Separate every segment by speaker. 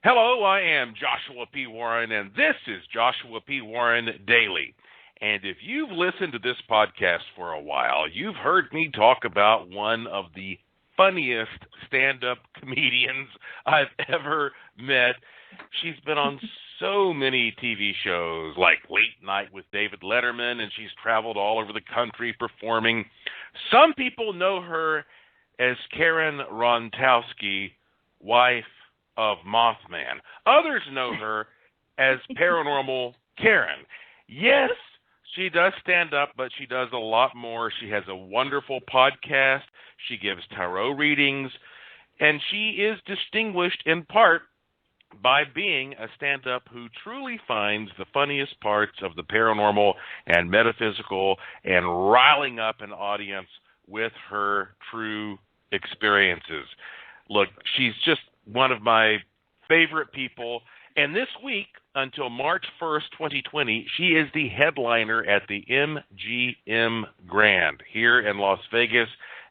Speaker 1: Hello, I am Joshua P. Warren, and this is Joshua P. Warren Daily. And if you've listened to this podcast for a while, you've heard me talk about one of the funniest stand-up comedians I've ever met. She's been on so many TV shows like Late Night with David Letterman, and she's traveled all over the country performing. Some people know her as Karen Rontowski, wife of Mothman. Others know her as Paranormal Karen. Yes, she does stand up, but she does a lot more. She has a wonderful podcast. She gives tarot readings, and she is distinguished in part by being a stand-up who truly finds the funniest parts of the paranormal and metaphysical and riling up an audience with her true experiences. Look, she's just one of my favorite people. And this week, until March 1st, 2020, she is the headliner at the MGM Grand here in Las Vegas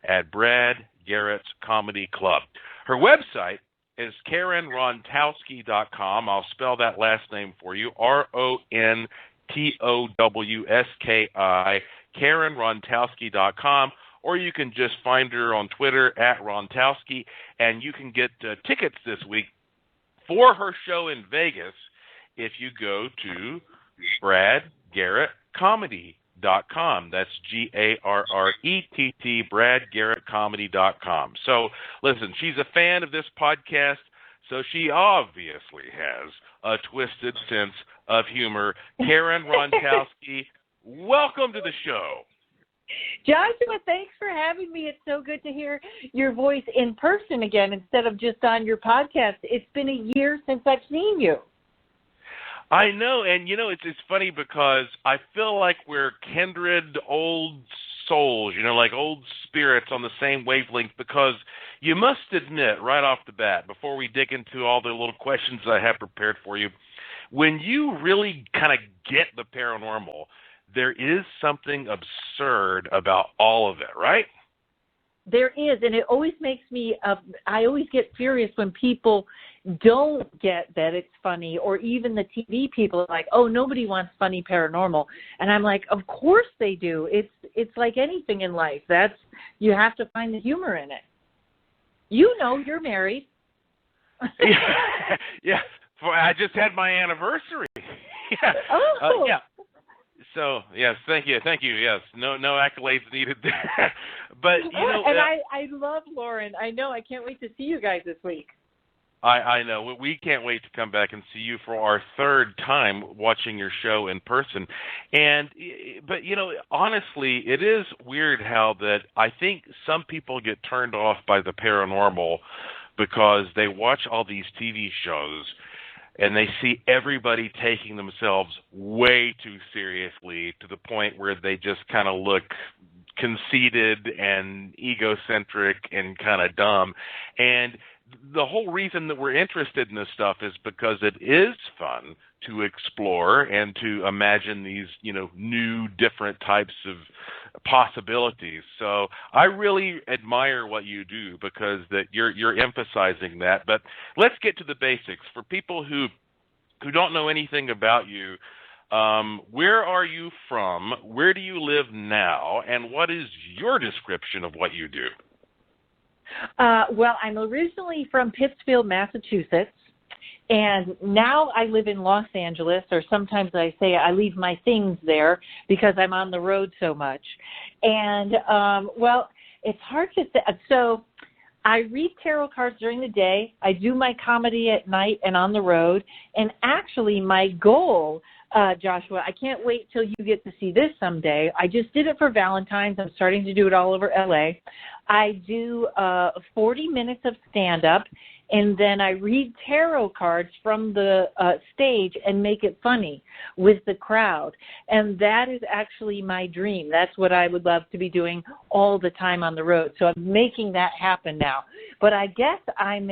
Speaker 1: at Brad Garrett's Comedy Club. Her website is KarenRontowski.com. I'll spell that last name for you, RONTOWSKI, KarenRontowski.com. Or you can just find her on Twitter at Rontowski, and you can get tickets this week for her show in Vegas if you go to BradGarrettComedy.com. That's GARRETT, BradGarrettComedy.com. So, listen, she's a fan of this podcast, so she obviously has a twisted sense of humor. Karen Rontowski, welcome to the show.
Speaker 2: Joshua, thanks for having me. It's so good to hear your voice in person again instead of just on your podcast. It's been a year since I've seen you.
Speaker 1: I know, and it's funny because I feel like we're kindred old souls, like old spirits on the same wavelength, because you must admit right off the bat, before we dig into all the little questions I have prepared for you, when you really kind of get the paranormal, there is something absurd about all of it, right?
Speaker 2: There is, and it always makes me, I always get furious when people don't get that it's funny, or even the TV people are like, oh, nobody wants funny paranormal. And I'm like, of course they do. It's like anything in life. You have to find the humor in it. You're married.
Speaker 1: Yeah. I just had my anniversary. Yeah.
Speaker 2: Oh.
Speaker 1: Yeah. So, yes, thank you. Yes, no accolades needed there. But,
Speaker 2: And I love Lauren. I know. I can't wait to see you guys this week.
Speaker 1: I know. We can't wait to come back and see you for our third time watching your show in person. But, honestly, it is weird how that I think some people get turned off by the paranormal because they watch all these TV shows and they see everybody taking themselves way too seriously to the point where they just kind of look conceited and egocentric and kind of dumb. And the whole reason that we're interested in this stuff is because it is fun to explore and to imagine these, new, different types of possibilities. So I really admire what you do because that you're emphasizing that. But let's get to the basics. For people who don't know anything about you, where are you from? Where do you live now? And what is your description of what you do?
Speaker 2: Well, I'm originally from Pittsfield, Massachusetts, and now I live in Los Angeles, or sometimes I say I leave my things there because I'm on the road so much. And, well, it's hard to say. So I read tarot cards during the day. I do my comedy at night and on the road. And actually my goal, Joshua, I can't wait till you get to see this someday. I just did it for Valentine's. I'm starting to do it all over LA. I do 40 minutes of stand-up, and then I read tarot cards from the stage and make it funny with the crowd. And that is actually my dream. That's what I would love to be doing all the time on the road. So I'm making that happen now. But I guess I'm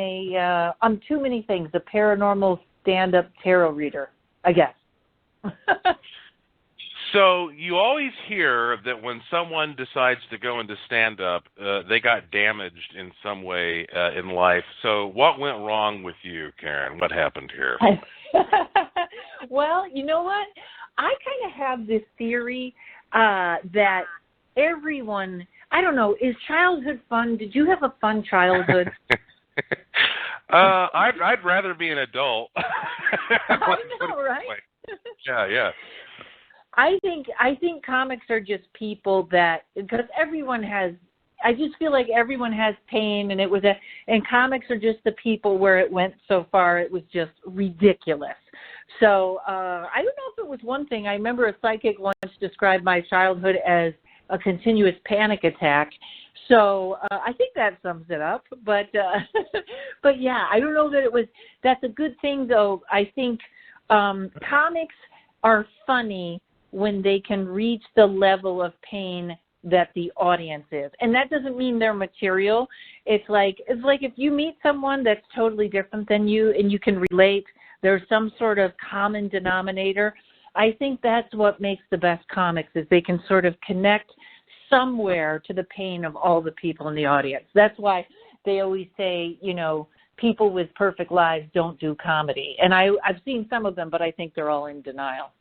Speaker 2: too many things, a paranormal stand-up tarot reader, I guess.
Speaker 1: So you always hear that when someone decides to go into stand-up, they got damaged in some way in life. So what went wrong with you, Karen? What happened here?
Speaker 2: Well, you know what? I kind of have this theory that everyone, I don't know, is childhood fun? Did you have a fun childhood?
Speaker 1: I'd rather be an adult.
Speaker 2: I know, right?
Speaker 1: Yeah.
Speaker 2: I think comics are just people that, because everyone has, I just feel like everyone has pain, and and comics are just the people where it went so far it was just ridiculous. So I don't know if it was one thing. I remember a psychic once described my childhood as a continuous panic attack. So I think that sums it up. But but yeah, I don't know that it was. That's a good thing, though. I think comics are funny when they can reach the level of pain that the audience is. And that doesn't mean they're material. It's like if you meet someone that's totally different than you and you can relate, there's some sort of common denominator. I think that's what makes the best comics, is they can sort of connect somewhere to the pain of all the people in the audience. That's why they always say, people with perfect lives don't do comedy. And I've seen some of them, but I think they're all in denial.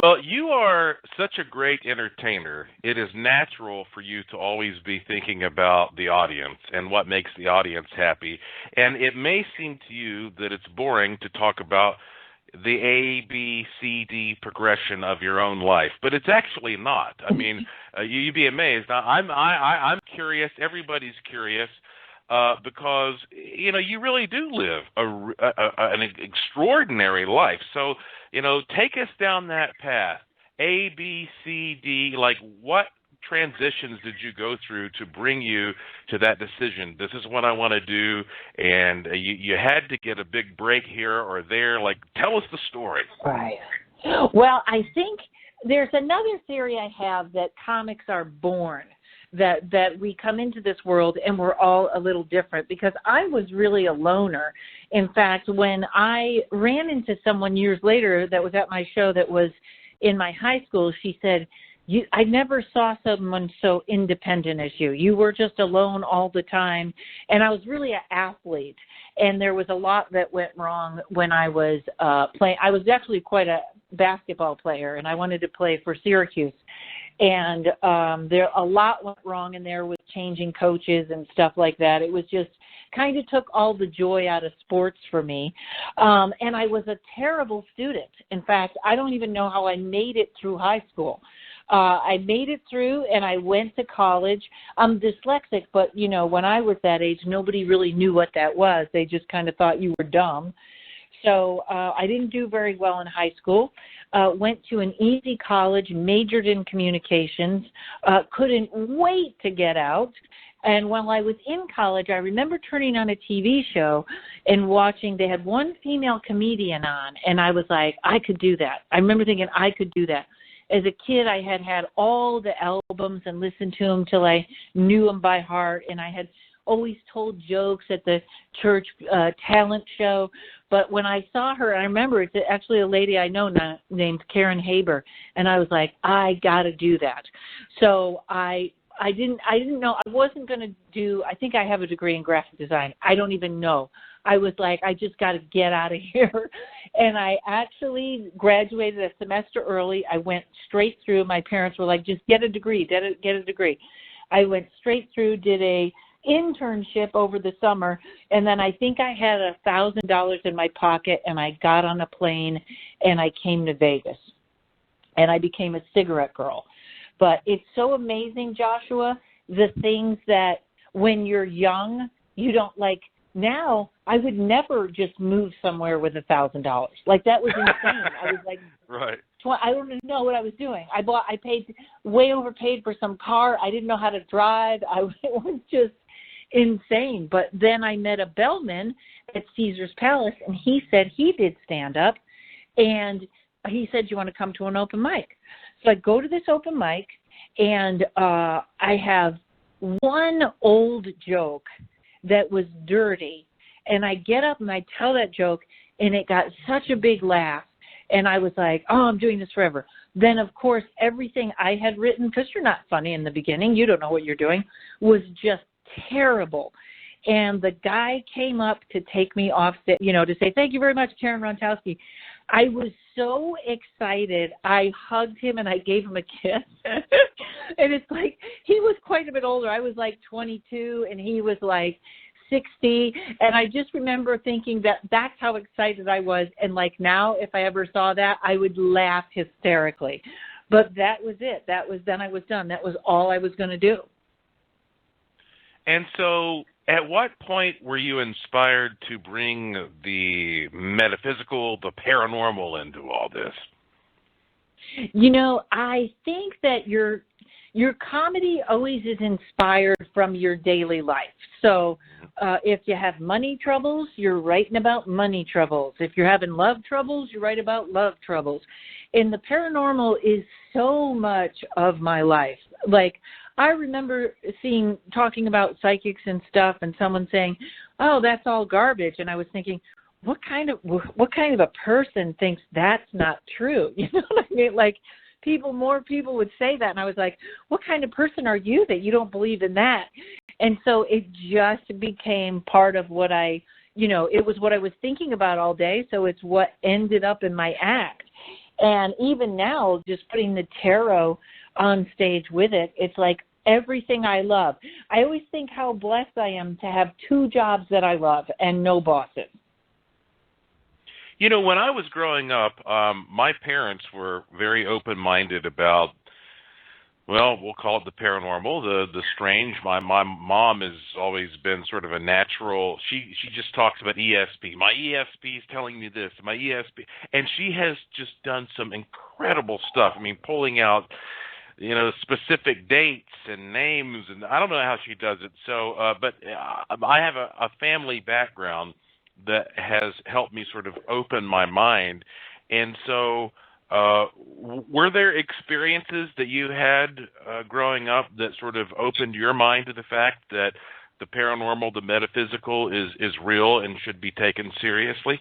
Speaker 1: Well, you are such a great entertainer. It is natural for you to always be thinking about the audience and what makes the audience happy. And it may seem to you that it's boring to talk about the A, B, C, D progression of your own life, but it's actually not. I mean, you'd be amazed. I'm curious. Everybody's curious. Because you really do live an extraordinary life. So take us down that path. A, B, C, D. Like, what transitions did you go through to bring you to that decision? This is what I want to do, and you had to get a big break here or there. Like, tell us the story.
Speaker 2: Right. Well, I think there's another theory I have, that comics are born. That we come into this world and we're all a little different, because I was really a loner. In fact, when I ran into someone years later that was at my show that was in my high school, she said, I never saw someone so independent as you. You were just alone all the time. And I was really an athlete. And there was a lot that went wrong when I was playing. I was actually quite a basketball player, and I wanted to play for Syracuse. And there a lot went wrong in there with changing coaches and stuff like that. It was just kind of took all the joy out of sports for me. And I was a terrible student. In fact, I don't even know how I made it through high school. I made it through, and I went to college. I'm dyslexic, but, when I was that age, nobody really knew what that was. They just kind of thought you were dumb. So I didn't do very well in high school. Went to an easy college, majored in communications, couldn't wait to get out. And while I was in college, I remember turning on a TV show and watching, they had one female comedian on, and I was like, I could do that. I remember thinking I could do that. As a kid, I had all the albums and listened to them till I knew them by heart, and I had always told jokes at the church talent show. But when I saw her, I remember it's actually a lady I know now, named Karen Haber, and I was like, I got to do that. So I didn't know. I wasn't going to do, I think I have a degree in graphic design. I don't even know. I was like, I just got to get out of here. And I actually graduated a semester early. I went straight through. My parents were like, just get a degree, get a degree. I went straight through, did a internship over the summer, and then I think I had $1,000 in my pocket, and I got on a plane and I came to Vegas, and I became a cigarette girl. But it's so amazing, Joshua, the things that when you're young you don't like. Now I would never just move somewhere with $1,000. Like, that was insane. I was like,
Speaker 1: right.
Speaker 2: I don't even know what I was doing. I paid way overpaid for some car. I didn't know how to drive. It was just insane. But then I met a bellman at Caesar's Palace, and he said he did stand-up, and he said, you want to come to an open mic? So I go to this open mic, and I have one old joke that was dirty, and I get up and I tell that joke, and it got such a big laugh. And I was like, oh, I'm doing this forever. Then, of course, everything I had written, because you're not funny in the beginning, you don't know what you're doing, was just terrible. And the guy came up to take me off, to say, thank you very much, Karen Rontowski. I was so excited. I hugged him and I gave him a kiss. And it's like, he was quite a bit older. I was like 22 and he was like 60. And I just remember thinking that that's how excited I was. And like now, if I ever saw that, I would laugh hysterically. But that was it. Then I was done. That was all I was going to do.
Speaker 1: And so at what point were you inspired to bring the metaphysical, the paranormal into all this?
Speaker 2: I think that your comedy always is inspired from your daily life. So if you have money troubles, you're writing about money troubles. If you're having love troubles, you write about love troubles. And the paranormal is so much of my life. Like, I remember talking about psychics and stuff, and someone saying, "Oh, that's all garbage." And I was thinking, what kind of a person thinks that's not true? You know what I mean? Like, more people would say that, and I was like, what kind of person are you that you don't believe in that? And so it just became part of what it was what I was thinking about all day. So it's what ended up in my act. And even now, just putting the tarot on stage with it, it's like everything I love. I always think how blessed I am to have 2 jobs that I love and no bosses.
Speaker 1: When I was growing up, my parents were very open-minded about, well, we'll call it the paranormal, the strange. My mom has always been sort of a natural. She just talks about ESP. My ESP is telling me this. My ESP, and she has just done some incredible stuff. I mean, pulling out, specific dates and names, and I don't know how she does it. So, but I have a family background that has helped me sort of open my mind, and so. Were there experiences that you had growing up that sort of opened your mind to the fact that the paranormal, the metaphysical is real and should be taken seriously?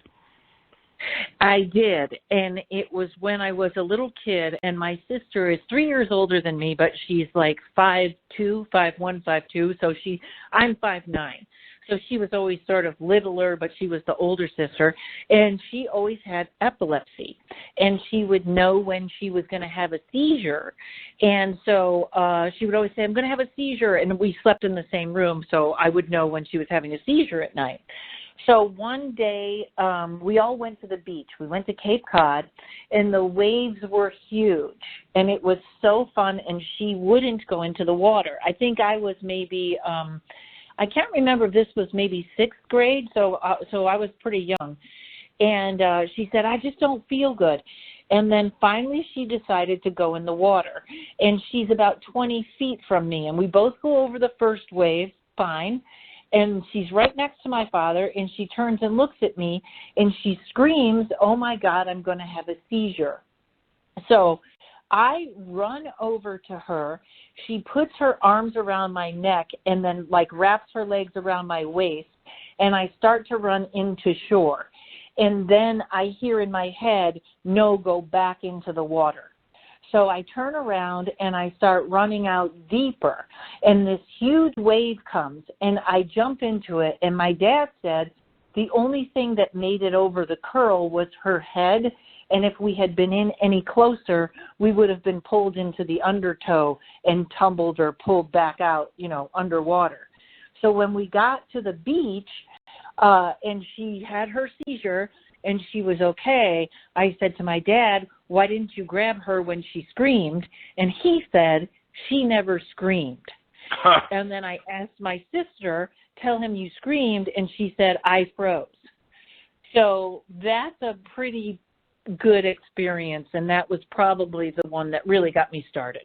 Speaker 2: I did, and it was when I was a little kid, and my sister is 3 years older than me, but she's like 5'2", 5'1", 5'2", so I'm 5'9". So she was always sort of littler, but she was the older sister, and she always had epilepsy, and she would know when she was going to have a seizure. And so she would always say, I'm going to have a seizure, and we slept in the same room, so I would know when she was having a seizure at night. So one day we all went to the beach. We went to Cape Cod, and the waves were huge, and it was so fun, and she wouldn't go into the water. I think I was maybe I can't remember if this was maybe 6th grade, so I was pretty young. And she said, I just don't feel good. And then finally she decided to go in the water. And she's about 20 feet from me, and we both go over the first wave, fine. And she's right next to my father, and she turns and looks at me, and she screams, oh, my God, I'm going to have a seizure. So I run over to her. She puts her arms around my neck and then wraps her legs around my waist, and I start to run into shore. And then I hear in my head, no, go back into the water. So I turn around and I start running out deeper, and this huge wave comes, and I jump into it. And my dad said the only thing that made it over the curl was her head. And if we had been in any closer, we would have been pulled into the undertow and tumbled or pulled back out, underwater. So when we got to the beach and she had her seizure and she was okay, I said to my dad, why didn't you grab her when she screamed? And he said, she never screamed. And then I asked my sister, tell him you screamed, and she said, I froze. So that's a pretty good experience, and that was probably the one that really got me started.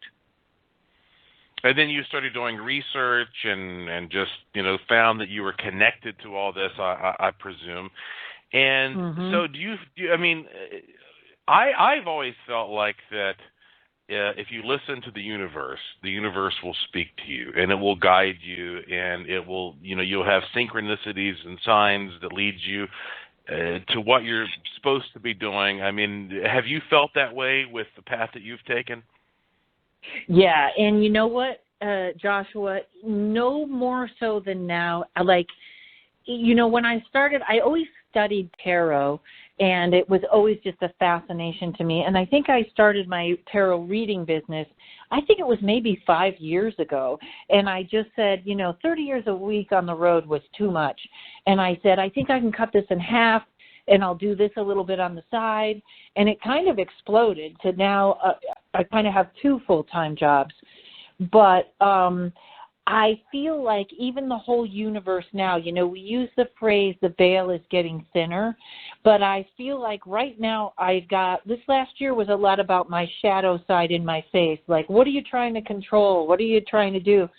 Speaker 1: And then you started doing research and just, found that you were connected to all this, I presume. And so I've always felt like that if you listen to the universe will speak to you, and it will guide you, and it will, you'll have synchronicities and signs that lead you. to what you're supposed to be doing. I mean, have you felt that way with the path that you've taken?
Speaker 2: Yeah, and you know what, Joshua, no more so than now. Like, when I started, I always studied tarot, and it was always just a fascination to me. And I think I started my tarot reading business, I think it was maybe 5 years ago. And I just said, 30 years a week on the road was too much. And I said, I think I can cut this in half, and I'll do this a little bit on the side. And it kind of exploded to now I kind of have 2 full-time jobs. But I feel like even the whole universe now, we use the phrase the veil is getting thinner, but I feel like right now this last year was a lot about my shadow side in my face. Like, what are you trying to control? What are you trying to do?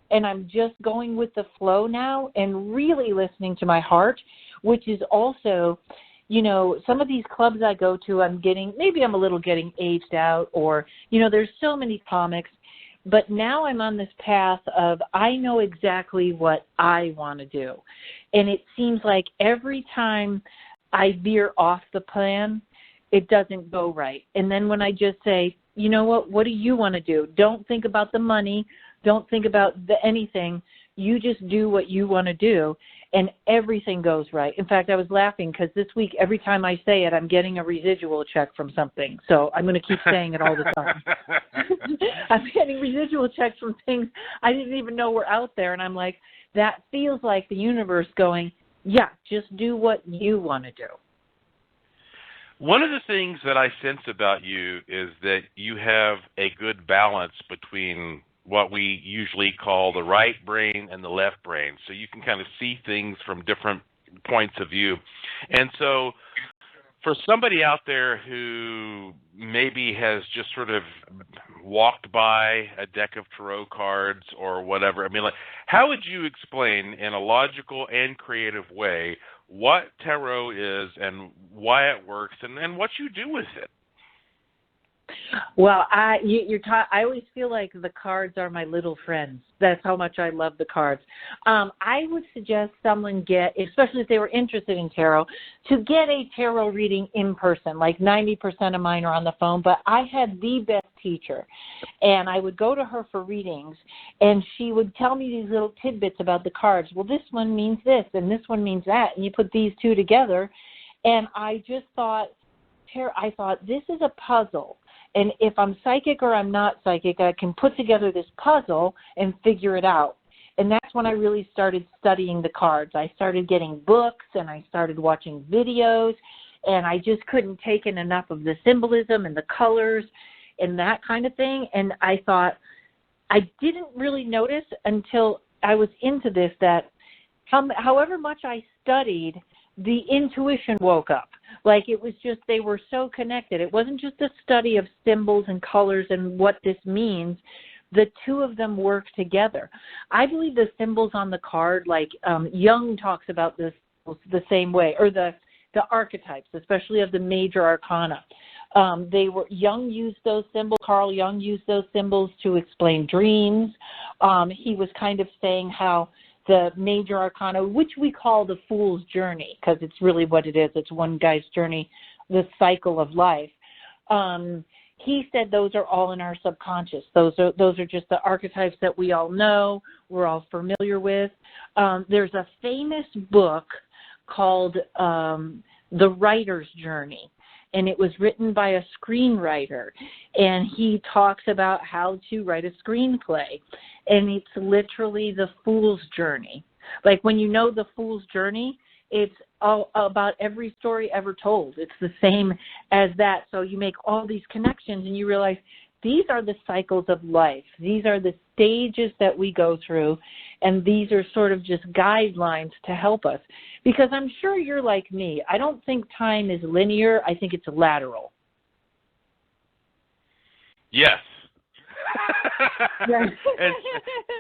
Speaker 2: And I'm just going with the flow now and really listening to my heart, which is also, some of these clubs I go to, maybe I'm a little getting aged out, or, there's so many comics. But now I'm on this path of I know exactly what I want to do. And it seems like every time I veer off the plan, it doesn't go right. And then when I just say, you know what do you want to do? Don't think about the money. Don't think about anything. You just do what you want to do, and everything goes right. In fact, I was laughing because this week, every time I say it, I'm getting a residual check from something. So I'm going to keep saying it all the time. I'm getting residual checks from things I didn't even know were out there. And I'm like, that feels like the universe going, yeah, just do what you want to do.
Speaker 1: One of the things that I sense about you is that you have a good balance between what we usually call the right brain and the left brain. So you can kind of see things from different points of view. And so for somebody out there who maybe has just sort of walked by a deck of tarot cards or whatever, I mean, like, how would you explain in a logical and creative way what tarot is and why it works and what you do with it?
Speaker 2: Well, I always feel like the cards are my little friends. That's how much I love the cards. I would suggest someone especially if they were interested in tarot, to get a tarot reading in person. Like 90% of mine are on the phone, but I had the best teacher, and I would go to her for readings, and she would tell me these little tidbits about the cards. Well, this one means this, and this one means that, and you put these two together, and I just thought, this is a puzzle. And if I'm psychic or I'm not psychic, I can put together this puzzle and figure it out. And that's when I really started studying the cards. I started getting books, and I started watching videos, and I just couldn't take in enough of the symbolism and the colors and that kind of thing. And I thought, I didn't really notice until I was into this that however much I studied, the intuition woke up. Like, it was just, they were so connected. It wasn't just a study of symbols and colors and what this means. The two of them work together. I believe the symbols on the card, like Jung talks about this the same way, or the archetypes, especially of the major arcana. Jung used those symbols, Carl Jung used those symbols to explain dreams. He was kind of saying how the major arcana, which we call the fool's journey, because it's really what it is. It's one guy's journey, the cycle of life. He said those are all in our subconscious. Those are just the archetypes that we all know, we're all familiar with. There's a famous book called The Writer's Journey, and it was written by a screenwriter, and he talks about how to write a screenplay, and it's literally the fool's journey. Like, when you know the fool's journey, it's all about every story ever told. It's the same as that. So you make all these connections, and you realize these are the cycles of life. These are the stages that we go through, and these are sort of just guidelines to help us. Because I'm sure you're like me. I don't think time is linear. I think it's lateral.
Speaker 1: Yes.
Speaker 2: Yes.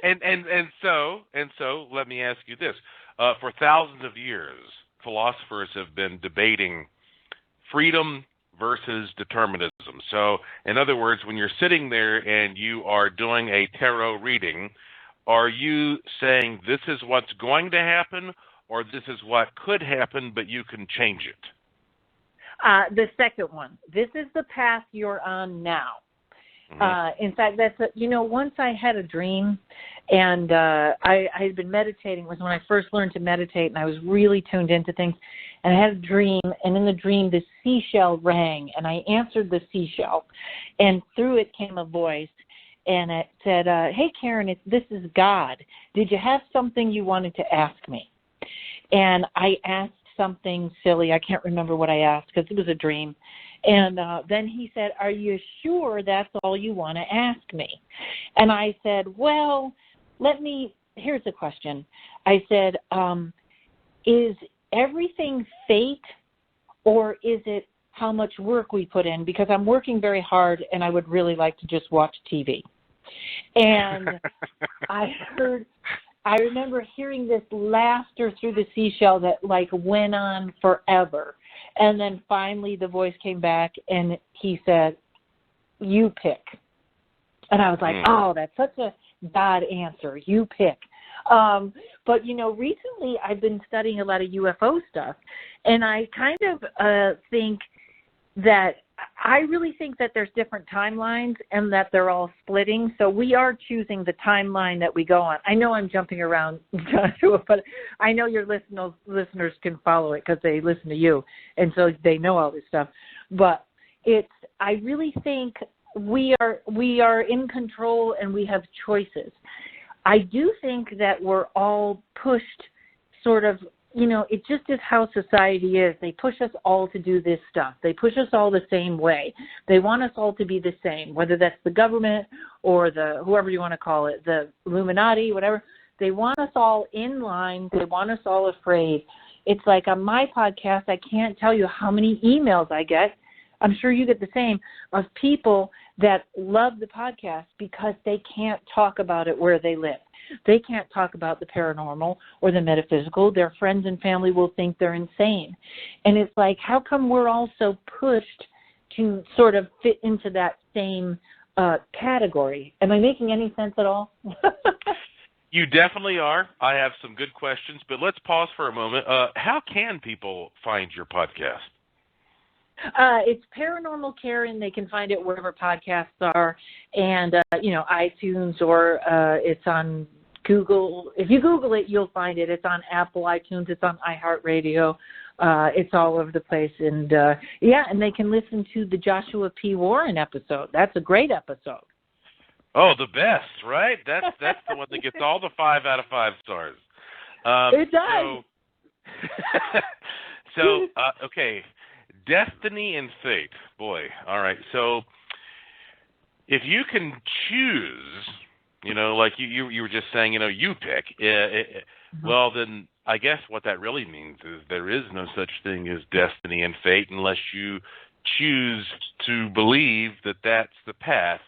Speaker 1: and so let me ask you this. For thousands of years, philosophers have been debating freedom versus determinism. So, in other words, when you're sitting there and you are doing a tarot reading, are you saying this is what's going to happen, or this is what could happen, but you can change it?
Speaker 2: The second one. This is the path you're on now. In fact, once I had a dream, and I had been meditating. It was when I first learned to meditate, and I was really tuned into things. And I had a dream, and in the dream, the seashell rang, and I answered the seashell, and through it came a voice, and it said, "Hey, Karen, this is God. Did you have something you wanted to ask me?" And I asked something silly. I can't remember what I asked because it was a dream. And then he said, "Are you sure that's all you want to ask me?" And I said, "Well, here's the question." I said, "Is everything fate, or is it how much work we put in? Because I'm working very hard and I would really like to just watch TV." And I remember hearing this laughter through the seashell that went on forever. And then finally the voice came back and he said, "You pick." And I was like, oh, that's such a God answer. You pick. But, recently I've been studying a lot of UFO stuff, and I kind of I really think that there's different timelines and that they're all splitting. So we are choosing the timeline that we go on. I know I'm jumping around, Joshua, but I know your listeners can follow it because they listen to you, and so they know all this stuff. But I really think we are in control and we have choices. I do think that we're all pushed sort of, it just is how society is. They push us all to do this stuff. They push us all the same way. They want us all to be the same, whether that's the government or whoever you want to call it, the Illuminati, whatever. They want us all in line. They want us all afraid. It's like on my podcast, I can't tell you how many emails I get. I'm sure you get the same, of people that love the podcast because they can't talk about it where they live. They can't talk about the paranormal or the metaphysical. Their friends and family will think they're insane. And it's like, how come we're all so pushed to sort of fit into that same category? Am I making any sense at all?
Speaker 1: You definitely are. I have some good questions, but let's pause for a moment. How can people find your podcast?
Speaker 2: It's Paranormal Karen. They can find it wherever podcasts are, and iTunes, or it's on Google. If you Google it, you'll find it. It's on Apple iTunes. It's on iHeartRadio. It's all over the place, and and they can listen to the Joshua P. Warren episode. That's a great episode.
Speaker 1: Oh, the best, right? That's the one that gets all the 5 out of 5 stars.
Speaker 2: It does.
Speaker 1: So okay. Destiny and fate. Boy, all right. So if you can choose, like you were just saying, you pick, well, then I guess what that really means is there is no such thing as destiny and fate unless you choose to believe that that's the path.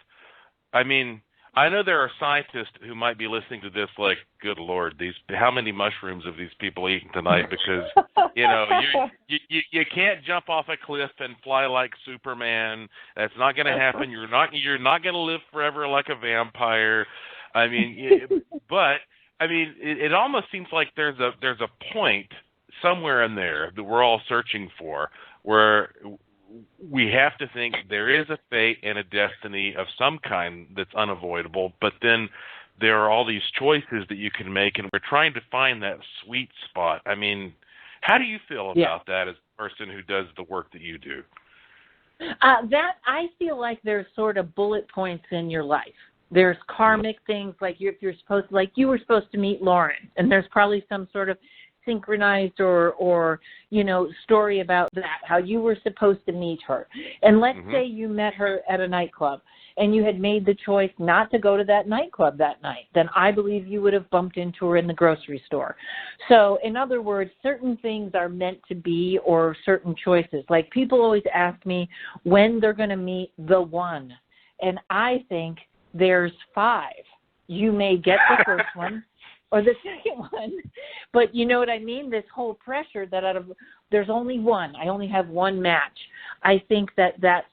Speaker 1: I mean, I know there are scientists who might be listening to this like, good Lord, how many mushrooms have these people eaten tonight? Because, you can't jump off a cliff and fly like Superman. That's not going to happen. You're not going to live forever like a vampire. I mean, but I mean, it almost seems like there's a point somewhere in there that we're all searching for, where we have to think there is a fate and a destiny of some kind that's unavoidable, but then there are all these choices that you can make, and we're trying to find that sweet spot. I mean, how do you feel about that as a person who does the work that you do?
Speaker 2: That I feel like there's sort of bullet points in your life. There's karmic things, like you were supposed to meet Lauren, and there's probably some sort of synchronized or story about that, how you were supposed to meet her. And let's say you met her at a nightclub and you had made the choice not to go to that nightclub that night, then I believe you would have bumped into her in the grocery store. So in other words, certain things are meant to be, or certain choices. Like, people always ask me when they're going to meet the one. And I think there's 5. You may get the first one or the second one, but you know what I mean? This whole pressure that there's only one. I only have one match. I think that's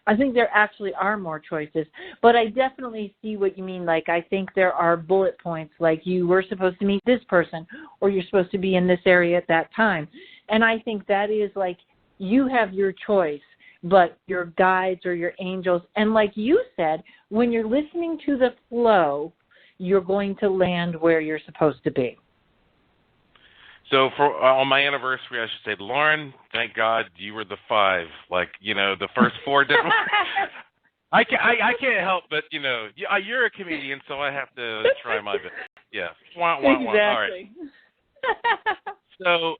Speaker 2: I think there actually are more choices, but I definitely see what you mean. Like, I think there are bullet points, like you were supposed to meet this person, or you're supposed to be in this area at that time. And I think that is like, you have your choice, but your guides or your angels, and like you said, when you're listening to the flow, you're going to land where you're supposed to be.
Speaker 1: So for on my anniversary, I should say, Lauren, thank God you were the 5. Like, the first 4 different. I can't help but, you're a comedian, so I have to try my best. Yeah.
Speaker 2: Exactly.
Speaker 1: All right. So,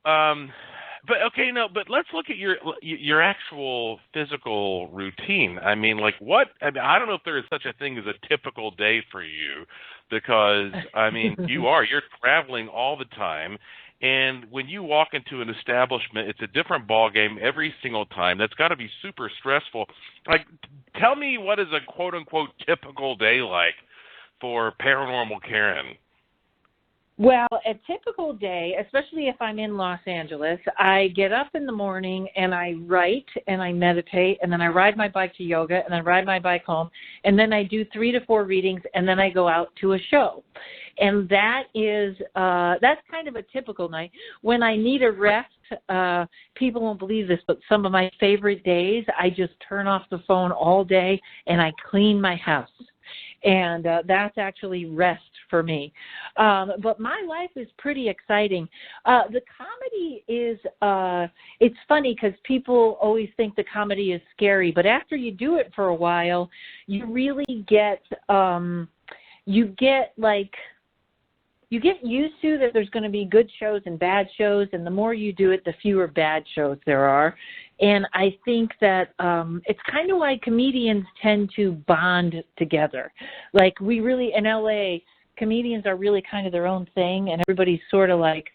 Speaker 1: but let's look at your actual physical routine. I mean, like I don't know if there is such a thing as a typical day for you, because I mean, you're traveling all the time. And when you walk into an establishment, it's a different ball game every single time. That's got to be super stressful. Like, tell me, what is a quote-unquote typical day like for Paranormal Karen?
Speaker 2: Well, a typical day, especially if I'm in Los Angeles, I get up in the morning and I write and I meditate, and then I ride my bike to yoga, and then ride my bike home, and then I do 3 to 4 readings, and then I go out to a show. And that is that's kind of a typical night. When I need a rest, people won't believe this, but some of my favorite days, I just turn off the phone all day and I clean my house. And that's actually rest for me. But my life is pretty exciting. The comedy is, it's funny because people always think the comedy is scary, but after you do it for a while, you really get, you get used to that there's going to be good shows and bad shows, and the more you do it, the fewer bad shows there are. And I think that it's kind of why comedians tend to bond together. Like, we really, in L.A., comedians are really kind of their own thing, and everybody's sort of like,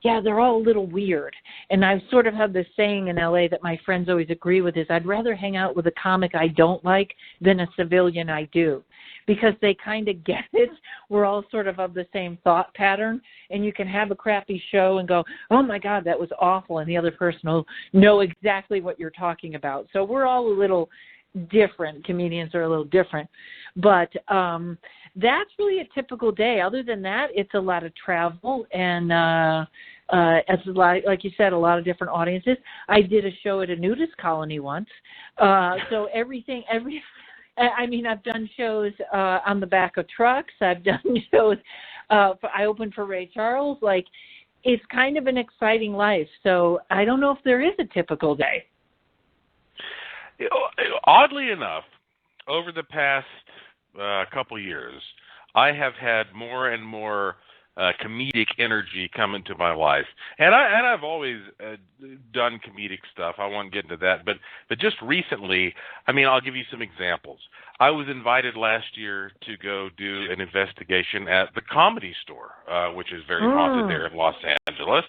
Speaker 2: yeah, they're all a little weird. And I've sort of had this saying in L.A. that my friends always agree with, is I'd rather hang out with a comic I don't like than a civilian I do, because they kind of get it. We're all sort of the same thought pattern, and you can have a crappy show and go, oh, my God, that was awful, and the other person will know exactly what you're talking about. So we're all a little different. Comedians are a little different. But that's really a typical day. Other than that, it's a lot of travel, and it's a lot, like you said, a lot of different audiences. I did a show at a nudist colony once. So I've done shows on the back of trucks. I've done shows. I opened for Ray Charles. Like, it's kind of an exciting life. So I don't know if there is a typical day.
Speaker 1: Oddly enough, over the past couple years, I have had more and more comedic energy come into my life, and I've always done comedic stuff. I won't get into that, but just recently, I mean, I'll give you some examples. I was invited last year to go do an investigation at the Comedy Store, which is very haunted there in Los Angeles,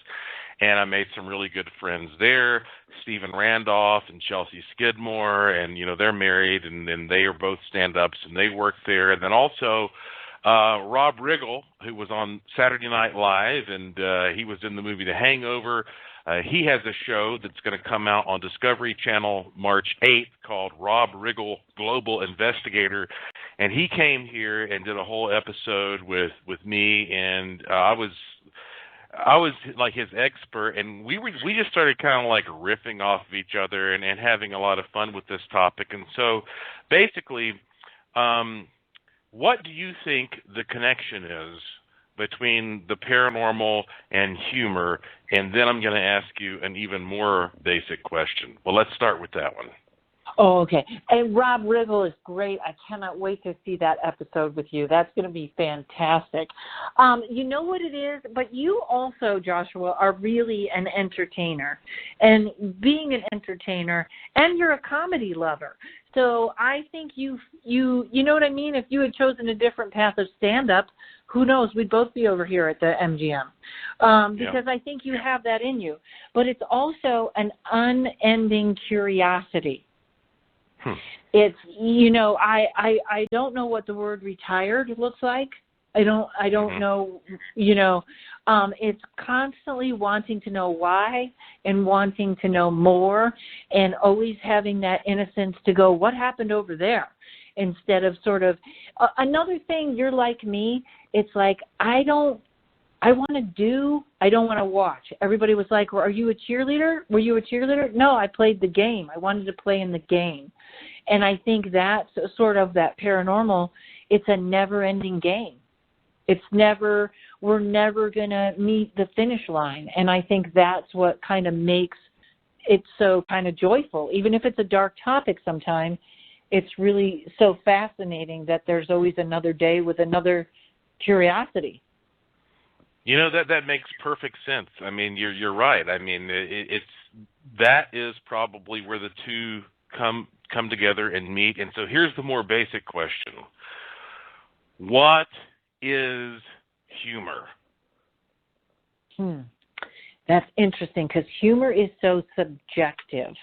Speaker 1: and I made some really good friends there. Stephen Randolph and Chelsea Skidmore, and they're married, and they are both stand-ups, and they work there, and then also Rob Riggle, who was on Saturday Night Live, and he was in the movie The Hangover. He has a show that's going to come out on Discovery Channel March 8th called Rob Riggle Global Investigator, and he came here and did a whole episode with me, and I was like his expert, and we just started kind of like riffing off of each other and having a lot of fun with this topic. And so basically, what do you think the connection is between the paranormal and humor? And then I'm going to ask you an even more basic question. Well, let's start with that one.
Speaker 2: Oh, okay. And Rob Riggle is great. I cannot wait to see that episode with you. That's going to be fantastic. You know what it is? But you also, Joshua, are really an entertainer. And being an entertainer, and you're a comedy lover. So I think you know what I mean? If you had chosen a different path of stand-up, who knows? We'd both be over here at the MGM. Because I think you have that in you. But it's also an unending curiosity. It's, I don't know what the word retired looks like. I don't
Speaker 1: Mhm.
Speaker 2: know, it's constantly wanting to know why and wanting to know more and always having that innocence to go, what happened over there? Instead of sort of, another thing, you're like me, it's like, I don't want to watch. Everybody was like, well, are you a cheerleader? Were you a cheerleader? No, I played the game. I wanted to play in the game. And I think that's sort of that paranormal, it's a never-ending game. We're never going to meet the finish line. And I think that's what kind of makes it so kind of joyful. Even if it's a dark topic sometimes, it's really so fascinating that there's always another day with another curiosity.
Speaker 1: That makes perfect sense. I mean, you're right. I mean, that is probably where the two come together and meet. And so here's the more basic question. What is humor?
Speaker 2: That's interesting because humor is so subjective.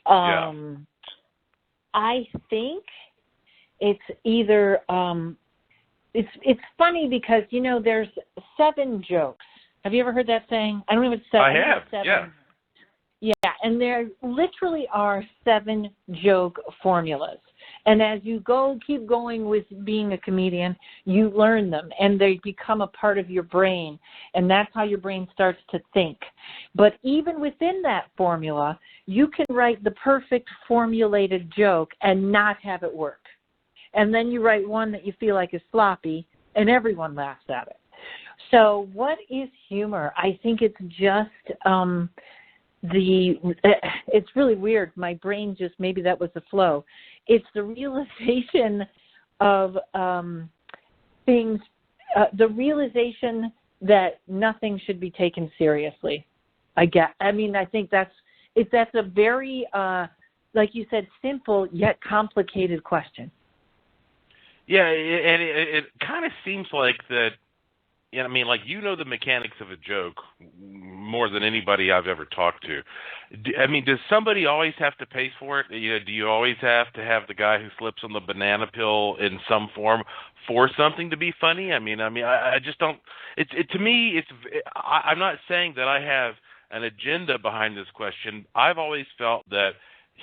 Speaker 1: Yeah.
Speaker 2: I think it's either it's funny because there's 7 jokes. Have you ever heard that saying? I don't even 7.
Speaker 1: I have.
Speaker 2: 7.
Speaker 1: Yeah.
Speaker 2: Yeah, and there literally are 7 joke formulas. And as you keep going with being a comedian, you learn them and they become a part of your brain. And that's how your brain starts to think. But even within that formula, you can write the perfect formulated joke and not have it work. And then you write one that you feel like is sloppy and everyone laughs at it. So what is humor? I think it's just it's really weird. My brain just, maybe that was the flow. It's the realization of things, the realization that nothing should be taken seriously. I think that's a very, like you said, simple yet complicated question.
Speaker 1: Yeah, and it kind of seems like that. The mechanics of a joke more than anybody I've ever talked to. Does somebody always have to pay for it? Do you always have to have the guy who slips on the banana pill in some form for something to be funny? I just don't. To me, I'm not saying that I have an agenda behind this question. I've always felt that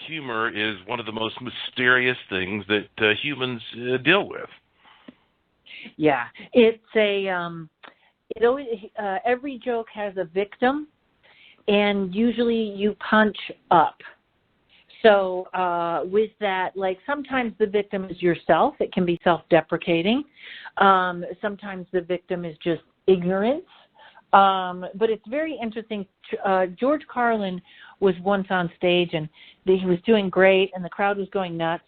Speaker 1: humor is one of the most mysterious things that humans deal with.
Speaker 2: Yeah, it's every joke has a victim, and usually you punch up. So with that, like sometimes the victim is yourself. It can be self-deprecating. Sometimes the victim is just ignorance. But it's very interesting. George Carlin was once on stage, and he was doing great, and the crowd was going nuts.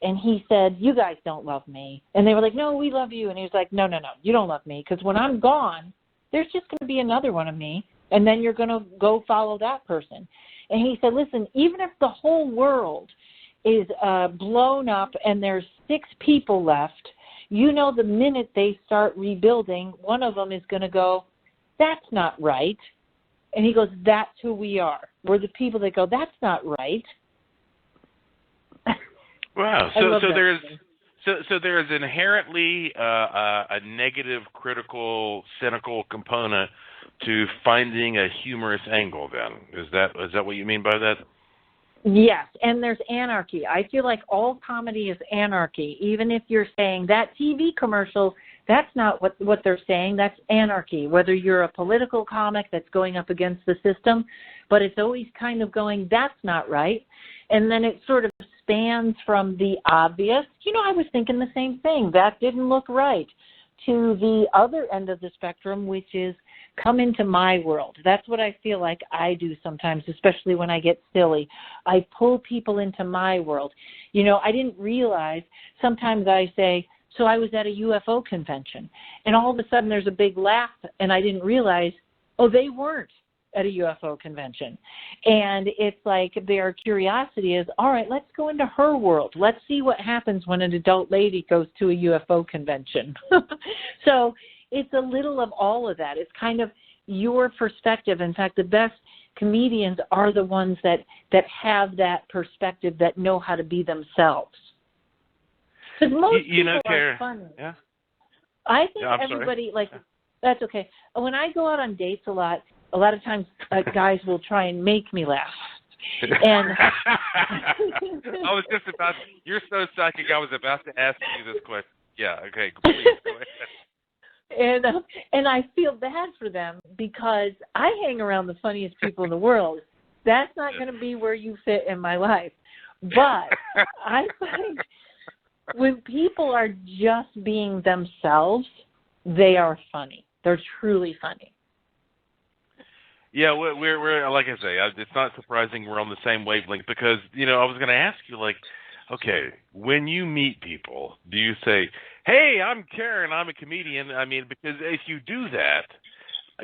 Speaker 2: And he said, you guys don't love me. And they were like, no, we love you. And he was like, no, you don't love me. Because when I'm gone, there's just going to be another one of me. And then you're going to go follow that person. And he said, listen, even if the whole world is blown up and there's 6 people left, the minute they start rebuilding, one of them is going to go, that's not right. And he goes, that's who we are. We're the people that go, that's not right.
Speaker 1: Wow. So there's inherently a negative, critical, cynical component to finding a humorous angle. Then is that what you mean by that?
Speaker 2: Yes, and there's anarchy. I feel like all comedy is anarchy. Even if you're saying that TV commercial, that's not what they're saying. That's anarchy. Whether you're a political comic that's going up against the system, but it's always kind of going, that's not right. And then it sort of spans from the obvious, I was thinking the same thing, that didn't look right, to the other end of the spectrum, which is come into my world. That's what I feel like I do sometimes, especially when I get silly. I pull people into my world. I didn't realize, sometimes I say, so I was at a UFO convention, and all of a sudden there's a big laugh, and I didn't realize, they weren't at a UFO convention. And it's like their curiosity is, all right, let's go into her world. Let's see what happens when an adult lady goes to a UFO convention. So it's a little of all of that. It's kind of your perspective. In fact, the best comedians are the ones that have that perspective, that know how to be themselves. Because most people
Speaker 1: Karen,
Speaker 2: are funny.
Speaker 1: Yeah.
Speaker 2: I think
Speaker 1: I'm
Speaker 2: everybody,
Speaker 1: sorry.
Speaker 2: that's okay. When I go out on dates a lot of times guys will try and make me laugh. And
Speaker 1: I was just about, you're so psychic, I was about to ask you this question. Yeah, okay, please, go ahead.
Speaker 2: And I feel bad for them because I hang around the funniest people in the world. That's not going to be where you fit in my life. But I find when people are just being themselves, they are funny. They're truly funny.
Speaker 1: Yeah, we're like I say, it's not surprising we're on the same wavelength because, I was going to ask you, like, okay, when you meet people, do you say, hey, I'm Karen, I'm a comedian? I mean, because if you do that,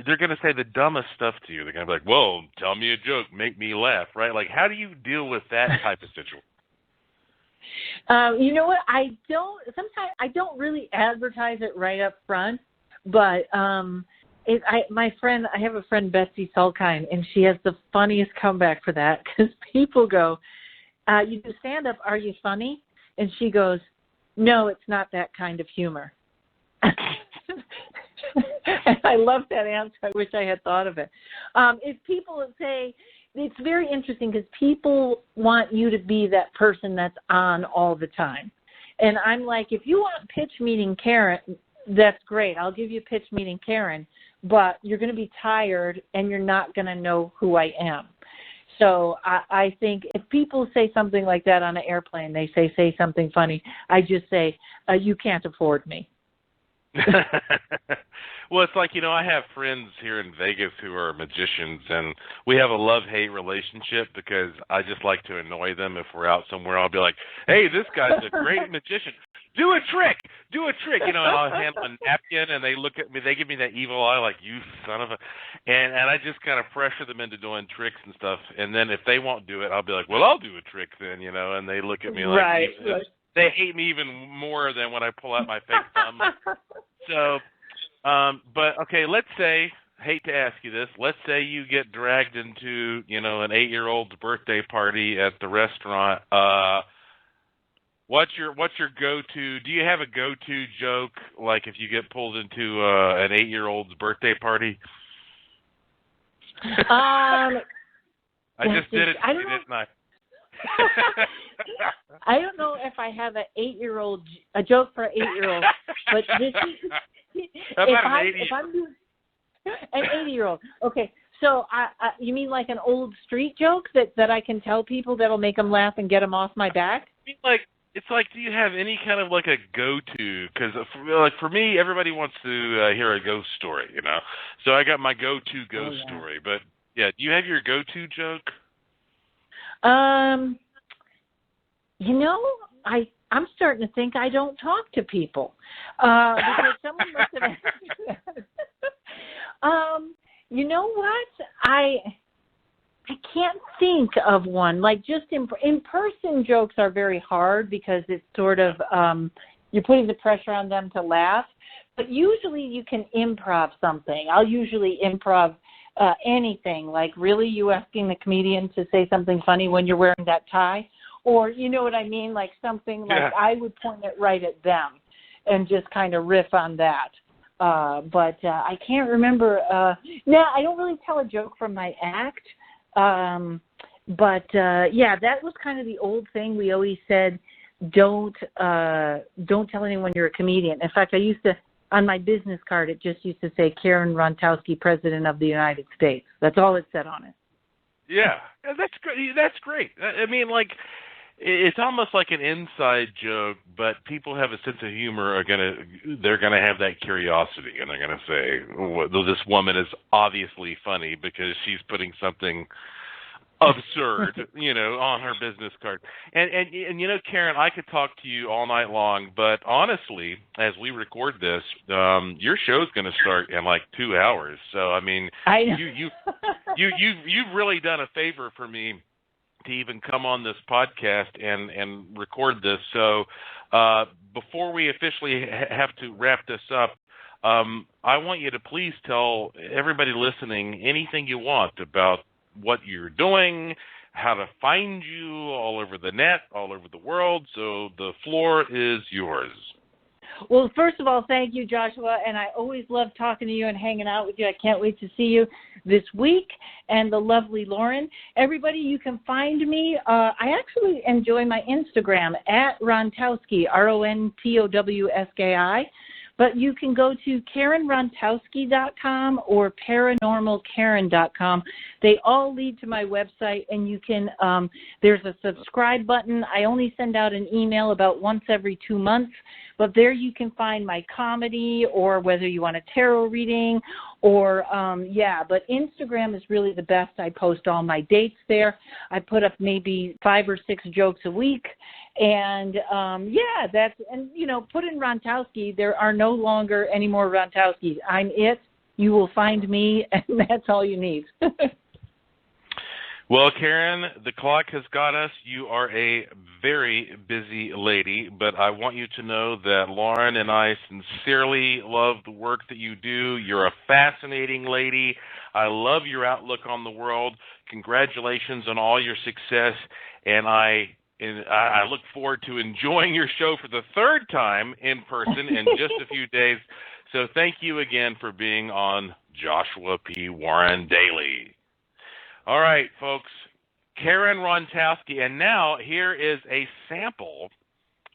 Speaker 1: they're going to say the dumbest stuff to you. They're going to be like, well, tell me a joke, make me laugh, right? Like, how do you deal with that type of situation?
Speaker 2: You know what? Sometimes I don't really advertise it right up front, but I have a friend, Betsy Sulkine, and she has the funniest comeback for that because people go, you do stand-up, are you funny? And she goes, no, it's not that kind of humor. And I love that answer. I wish I had thought of it. If people say, it's very interesting because people want you to be that person that's on all the time. And I'm like, if you want pitch meeting Karen, that's great. I'll give you pitch meeting Karen, but you're going to be tired and you're not going to know who I am. So I think if people say something like that on an airplane, they say something funny, I just say, you can't afford me.
Speaker 1: Well, it's like, I have friends here in Vegas who are magicians, and we have a love-hate relationship because I just like to annoy them. If we're out somewhere, I'll be like, hey, this guy's a great magician. Do a trick. And I'll hand them a napkin, and they look at me. They give me that evil eye, like, you son of a. And I just kind of pressure them into doing tricks and stuff. And then if they won't do it, I'll be like, well, I'll do a trick then, and they look at me like,
Speaker 2: right.
Speaker 1: They hate me even more than when I pull out my fake thumb. So, but okay, let's say, hate to ask you this, let's say you get dragged into, an 8-year-old's birthday party at the restaurant. What's your go-to? Do you have a go-to joke, like if you get pulled into an 8-year-old's birthday party?
Speaker 2: I
Speaker 1: just did it, didn't I?
Speaker 2: I don't know if I have a joke for an 8-year-old, but this is if I'm doing an 80-year-old. Okay, so you mean like an old street joke that I can tell people that'll make them laugh and get them off my back?
Speaker 1: It's like, do you have any kind of like a go-to? Because for me, everybody wants to hear a ghost story, So I got my go-to ghost story. But yeah, do you have your go-to joke?
Speaker 2: I'm starting to think I don't talk to people because someone must have asked me that. You know what? I can't think of one. Like just in-person jokes are very hard because it's sort of you're putting the pressure on them to laugh. But usually you can improv something. I'll usually improv anything. Like, really, you asking the comedian to say something funny when you're wearing that tie? Or, you know what I mean? Like something like I would point it right at them and just kind of riff on that. But I can't remember. I don't really tell a joke from my act. But that was kind of the old thing. We always said, don't tell anyone you're a comedian. In fact, I used to, on my business card, it just used to say Karen Rontowski, President of the United States. That's all it said on it.
Speaker 1: Yeah, that's great. That's great. I mean, like, it's almost like an inside joke, but people have a sense of humor. They're gonna have that curiosity, and they're gonna say, well, "This woman is obviously funny because she's putting something absurd, on her business card." And Karen, I could talk to you all night long, but honestly, as we record this, your show's going to start in like 2 hours. So I mean, you've really done a favor for me to even come on this podcast and record this. So before we officially have to wrap this up, I want you to please tell everybody listening anything you want about what you're doing, how to find you all over the net, all over the world. So the floor is yours.
Speaker 2: Well, first of all, thank you, Joshua, and I always love talking to you and hanging out with you. I can't wait to see you this week, and the lovely Lauren. Everybody, you can find me. I actually enjoy my Instagram, at Rontowski, Rontowski. But you can go to KarenRontowski.com or ParanormalKaren.com. They all lead to my website, and you can, there's a subscribe button. I only send out an email about once every 2 months, but there you can find my comedy, or whether you want a tarot reading, or, but Instagram is really the best. I post all my dates there. I put up maybe 5 or 6 jokes a week. And, put in Rontowski. There are no longer any more Rontowskis. I'm it. You will find me, and that's all you need.
Speaker 1: Well, Karen, the clock has got us. You are a very busy lady, but I want you to know that Lauren and I sincerely love the work that you do. You're a fascinating lady. I love your outlook on the world. Congratulations on all your success, and I look forward to enjoying your show for the 3rd time in person in just a few days. So thank you again for being on Joshua P. Warren Daily. All right, folks, Karen Rontowski. And now here is a sample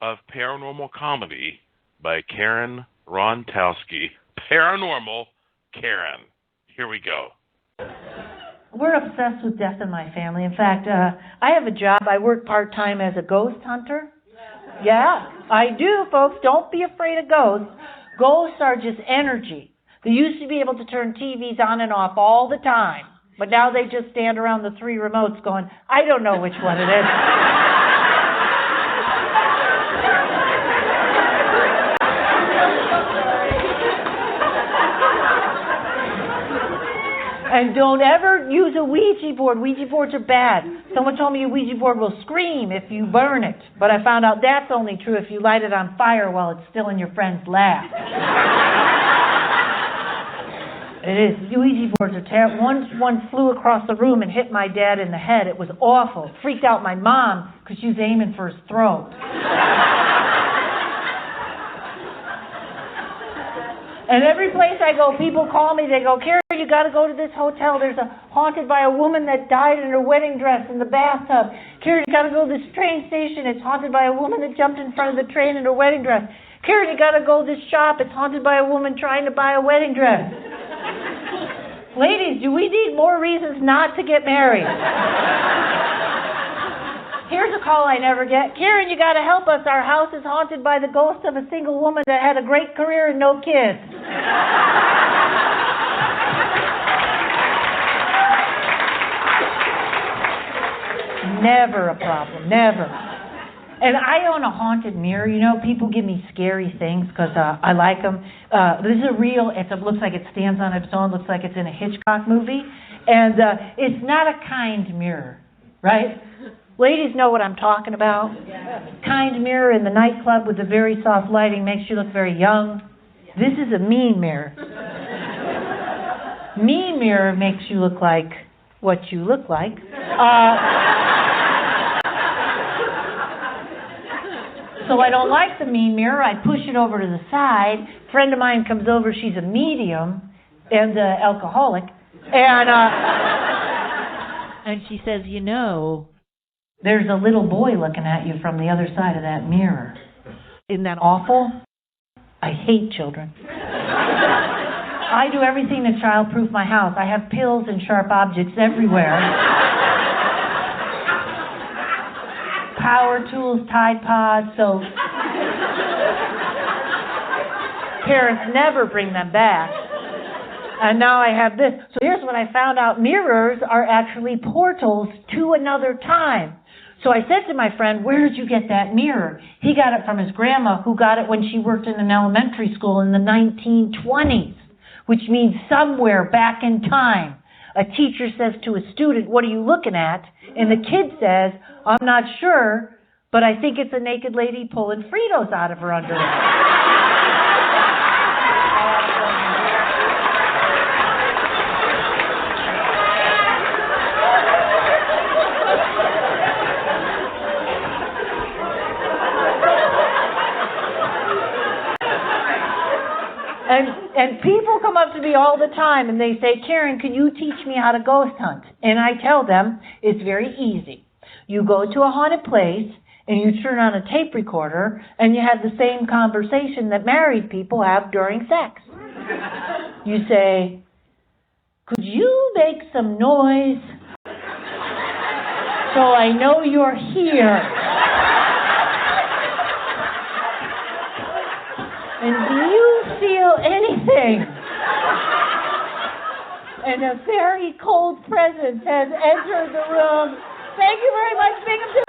Speaker 1: of Paranormal Comedy by Karen Rontowski. Paranormal Karen. Here we go.
Speaker 3: We're obsessed with death in my family. In fact, I have a job. I work part-time as a ghost hunter. Yeah, I do, folks. Don't be afraid of ghosts. Ghosts are just energy. They used to be able to turn TVs on and off all the time, but now they just stand around the 3 remotes going, I don't know which one it is. And don't ever use a Ouija board. Ouija boards are bad. Someone told me a Ouija board will scream if you burn it. But I found out that's only true if you light it on fire while it's still in your friend's lap. It is. Ouija boards are terrible. One flew across the room and hit my dad in the head. It was awful. Freaked out my mom because she was aiming for his throat. And every place I go, people call me. They go, Karen, you got to go to this hotel. There's haunted by a woman that died in her wedding dress in the bathtub. Karen, you got to go to this train station. It's haunted by a woman that jumped in front of the train in her wedding dress. Karen, you got to go to this shop. It's haunted by a woman trying to buy a wedding dress. Ladies, do we need more reasons not to get married? Here's a call I never get. Karen, you got to help us. Our house is haunted by the ghost of a single woman that had a great career and no kids. Never a problem. Never. And I own a haunted mirror. You know, people give me scary things because I like them. This is a real, it looks like it stands on its own, looks like it's in a Hitchcock movie. And it's not a kind mirror, right? Ladies know what I'm talking about. Yeah. Kind mirror in the nightclub with the very soft lighting makes you look very young. Yeah. This is a mean mirror. Mean mirror makes you look like what you look like. So I don't like the mean mirror. I push it over to the side. A friend of mine comes over. She's a medium and alcoholic. And she says, you know, there's a little boy looking at you from the other side of that mirror. Isn't that awful? I hate children. I do everything to child-proof my house. I have pills and sharp objects everywhere. Power tools, Tide Pods, so parents never bring them back. And now I have this. So here's what I found out. Mirrors are actually portals to another time. So I said to my friend, where did you get that mirror? He got it from his grandma, who got it when she worked in an elementary school in the 1920s, which means somewhere back in time. A teacher says to a student, what are you looking at? And the kid says, I'm not sure, but I think it's a naked lady pulling Fritos out of her underwear. And people come up to me all the time and they say, Karen, can you teach me how to ghost hunt? And I tell them, it's very easy. You go to a haunted place and you turn on a tape recorder and you have the same conversation that married people have during sex. You say, could you make some noise so I know you're here? And do you feel anything? And a very cold presence has entered the room. Thank you very much, Binghamton.